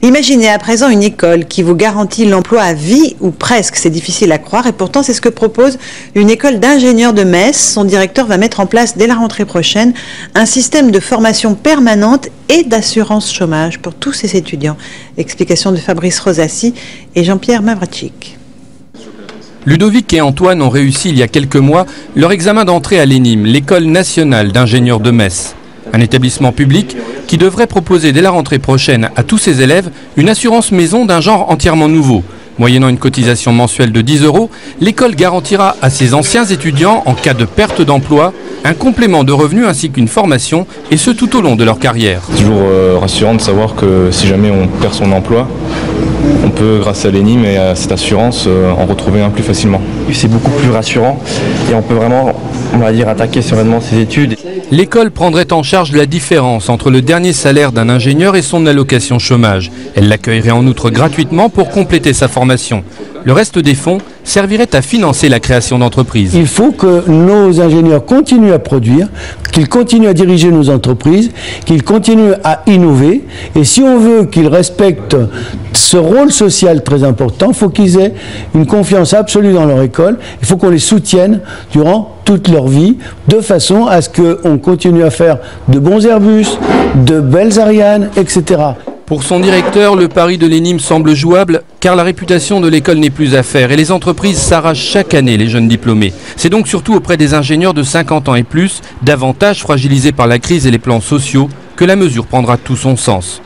Imaginez à présent une école qui vous garantit l'emploi à vie ou presque. C'est difficile à croire et pourtant c'est ce que propose une école d'ingénieurs de Metz. Son directeur va mettre en place dès la rentrée prochaine un système de formation permanente et d'assurance chômage pour tous ses étudiants. Explication de Fabrice Rosassi et Jean-Pierre Mavrachik. Ludovic et Antoine ont réussi il y a quelques mois leur examen d'entrée à l'ENIM, l'École nationale d'ingénieurs de Metz. Un établissement public qui devrait proposer dès la rentrée prochaine à tous ses élèves une assurance maison d'un genre entièrement nouveau. Moyennant une cotisation mensuelle de 10 €, l'école garantira à ses anciens étudiants, en cas de perte d'emploi, un complément de revenus ainsi qu'une formation, et ce tout au long de leur carrière. C'est toujours rassurant de savoir que si jamais on perd son emploi, on peut, grâce à l'ENIM et à cette assurance, en retrouver un plus facilement. C'est beaucoup plus rassurant et on peut vraiment, on va dire, attaquer sereinement ses études. L'école prendrait en charge la différence entre le dernier salaire d'un ingénieur et son allocation chômage. Elle l'accueillerait en outre gratuitement pour compléter sa formation. Le reste des fonds servirait à financer la création d'entreprises. Il faut que nos ingénieurs continuent à produire, qu'ils continuent à diriger nos entreprises, qu'ils continuent à innover. Et si on veut qu'ils respectent ce rôle social très important, il faut qu'ils aient une confiance absolue dans leur école. Il faut qu'on les soutienne durant toute leur vie, de façon à ce qu'on continue à faire de bons Airbus, de belles Ariane, etc. Pour son directeur, le pari de l'ENIM semble jouable car la réputation de l'école n'est plus à faire et les entreprises s'arrachent chaque année les jeunes diplômés. C'est donc surtout auprès des ingénieurs de 50 ans et plus, davantage fragilisés par la crise et les plans sociaux, que la mesure prendra tout son sens.